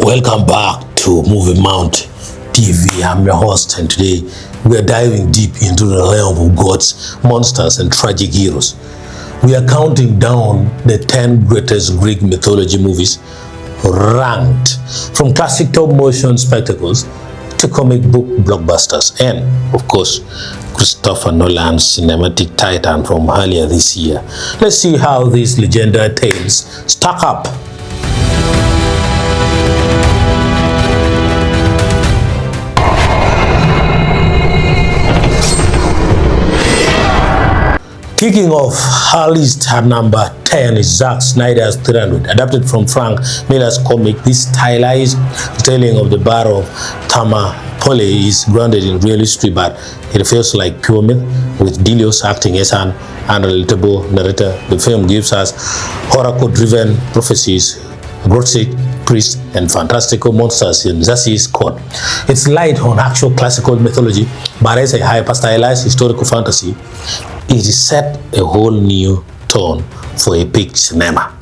Welcome back to Movie Mount TV. I'm your host, and today we are diving deep into the realm of gods, monsters, and tragic heroes. We are counting down the 10 greatest Greek mythology movies, ranked from classic top-motion spectacles to comic book blockbusters, and of course, Christopher Nolan's cinematic titan from earlier this year. Let's see how these legendary tales stack up. Kicking off our list at number 10 is Zack Snyder's 300, adapted from Frank Miller's comic. This stylized retelling of the Battle of Thermopylae is grounded in real history, but it feels like pure myth, with Delius acting as an unrelatable narrator. The film gives us oracle-driven prophecies, grotesque priests, and fantastical monsters in Xerxes' court. It's light on actual classical mythology, but as a hyper-stylized historical fantasy, it set a whole new tone for epic cinema.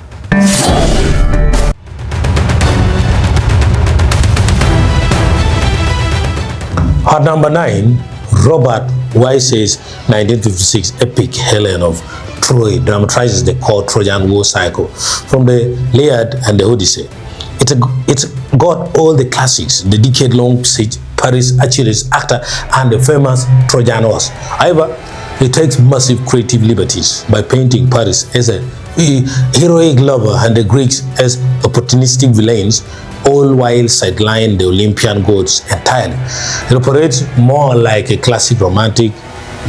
At number 9, Robert Wise's 1956 epic Helen of Troy dramatizes the core Trojan War cycle from the Iliad and the Odyssey. It's got all the classics, the decade-long siege, Paris, Achilles, Actor, and the famous Trojan horse. However, it takes massive creative liberties by painting Paris as a heroic lover and the Greeks as opportunistic villains, all while sidelining the Olympian gods entirely. It operates more like a classic romantic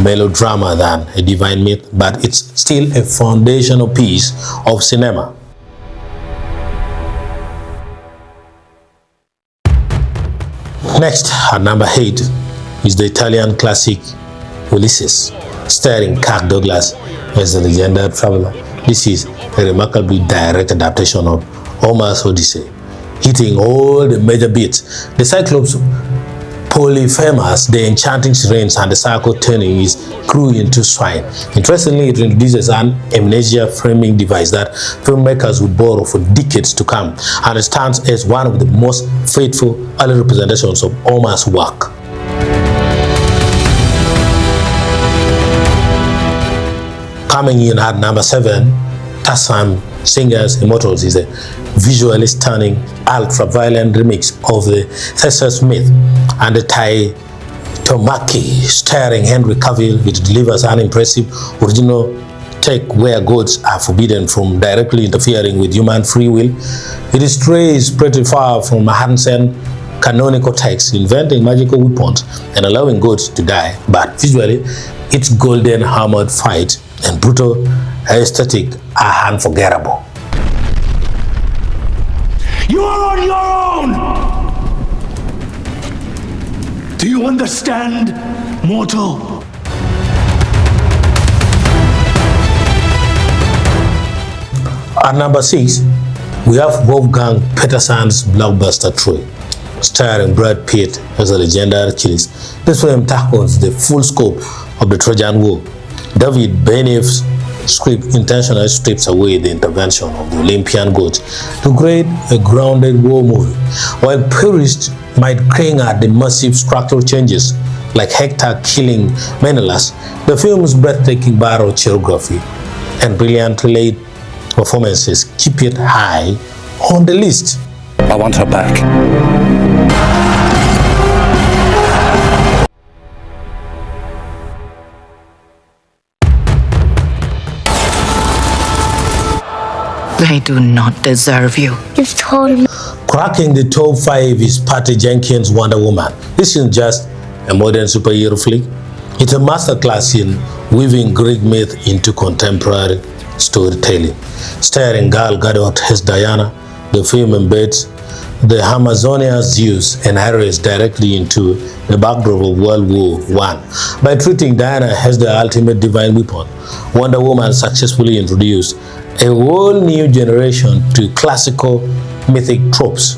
melodrama than a divine myth, but it's still a foundational piece of cinema. Next, at number 8, is the Italian classic Ulysses, starring Kirk Douglas as the legendary traveler. This is a remarkably direct adaptation of Homer's Odyssey, hitting all the major beats. The Cyclops Polyphemus, the enchanting sirens, and the circle turning his crew into swine. Interestingly, it introduces an amnesia framing device that filmmakers would borrow for decades to come, and it stands as one of the most faithful early representations of Homer's work. Coming in at number 7, Tarsem Singer's Immortals is a visually stunning, ultra-violent remix of the Theseus myth, and the Taitomaki, starring Henry Cavill, which delivers an impressive original take where gods are forbidden from directly interfering with human free will. It strays pretty far from Hansen canonical texts, inventing magical weapons and allowing gods to die, but visually, its golden armored fight and brutal aesthetic are unforgettable. You are on your own! Do you understand, mortal? At number 6, we have Wolfgang Petersen's blockbuster Troy, starring Brad Pitt as a legendary Achilles. This film tackles the full scope of the Trojan War. David Benioff's script intentionally strips away the intervention of the Olympian gods to create a grounded war movie. While purists might cring at the massive structural changes, like Hector killing Menelaus, the film's breathtaking battle choreography and brilliantly laid performances keep it high on the list. I want her back. They do not deserve you. You've told me. Cracking the top 5 is Patty Jenkins' Wonder Woman. This isn't just a modern superhero flick. It's a masterclass in weaving Greek myth into contemporary storytelling. Starring Gal Gadot as Diana, the film embeds the Amazonian Zeus and Ares directly into the backdrop of World War I. By treating Diana as the ultimate divine weapon, Wonder Woman successfully introduced a whole new generation to classical mythic tropes.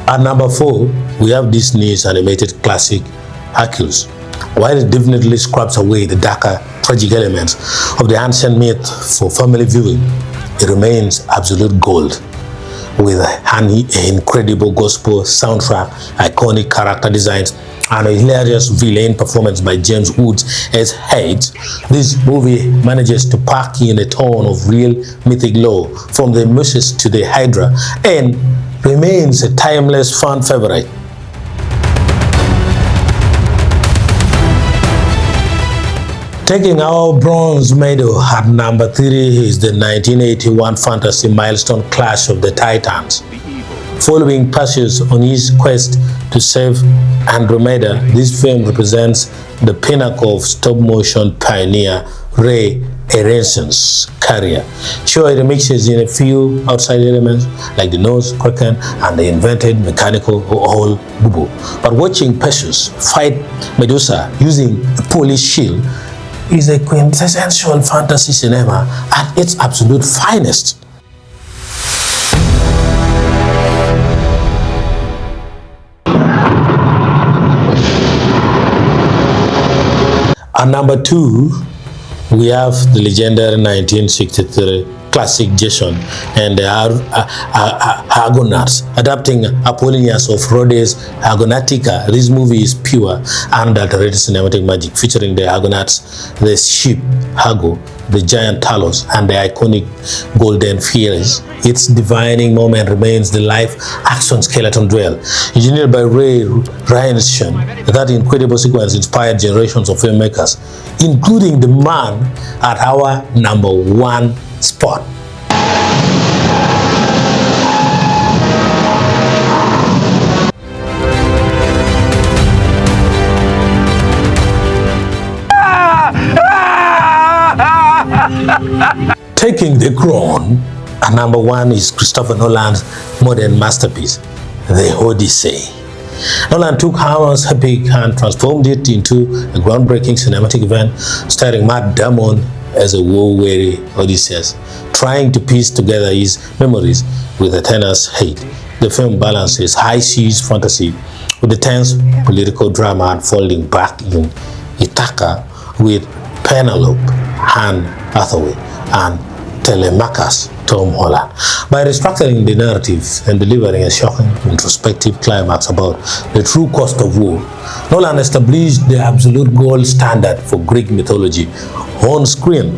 At number 4, we have Disney's animated classic Hercules, While it definitely scrubs away the darker, tragic elements of the ancient myth for family viewing, it remains absolute gold. With an incredible gospel soundtrack, iconic character designs, and a hilarious villain performance by James Woods as Hades, this movie manages to pack in a ton of real mythic lore from the Muses to the Hydra and remains a timeless fan favorite. Taking our bronze medal at number 3 is the 1981 fantasy milestone Clash of the Titans. Following Perseus on his quest to save Andromeda, this film represents the pinnacle of stop-motion pioneer Ray Aronsson's career. Sure, it mixes in a few outside elements like the nose, kraken, and the invented mechanical whole bubu. But watching Perseus fight Medusa using a polished shield is a quintessential fantasy cinema at its absolute finest. At number 2, we have the legendary 1963 classic Jason and the Argonauts. Adapting Apollonius of Rhodes' Argonautica, this movie is pure, unadulterated cinematic magic featuring the Argonauts, the ship Argo, the giant Talos, and the iconic Golden Fairies. Its defining moment remains the live-action skeleton duel, engineered by Ray Aronson. That incredible sequence inspired generations of filmmakers, including the man at our number 1 spot. Taking the crown, at number 1 is Christopher Nolan's modern masterpiece, The Odyssey. Nolan took Homer's epic and transformed it into a groundbreaking cinematic event starring Matt Damon as a war-weary Odysseus, trying to piece together his memories with Athena's hate. The film balances high seas fantasy with the tense political drama unfolding back in Ithaca with Penelope, Anne Hathaway, and Telemachus Tom Holland. By restructuring the narrative and delivering a shocking introspective climax about the true cost of war, Nolan established the absolute gold standard for Greek mythology on screen.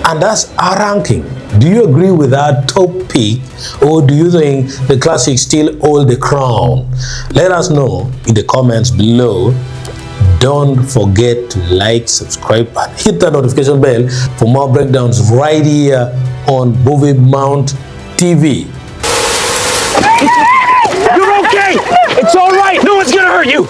And that's our ranking. Do you agree with our top pick, or do you think the classics still hold the crown? Let us know in the comments below. Don't forget to like, subscribe, and hit that notification bell for more breakdowns right here on Movie Mount TV. You're okay! It's all right! No one's gonna hurt you!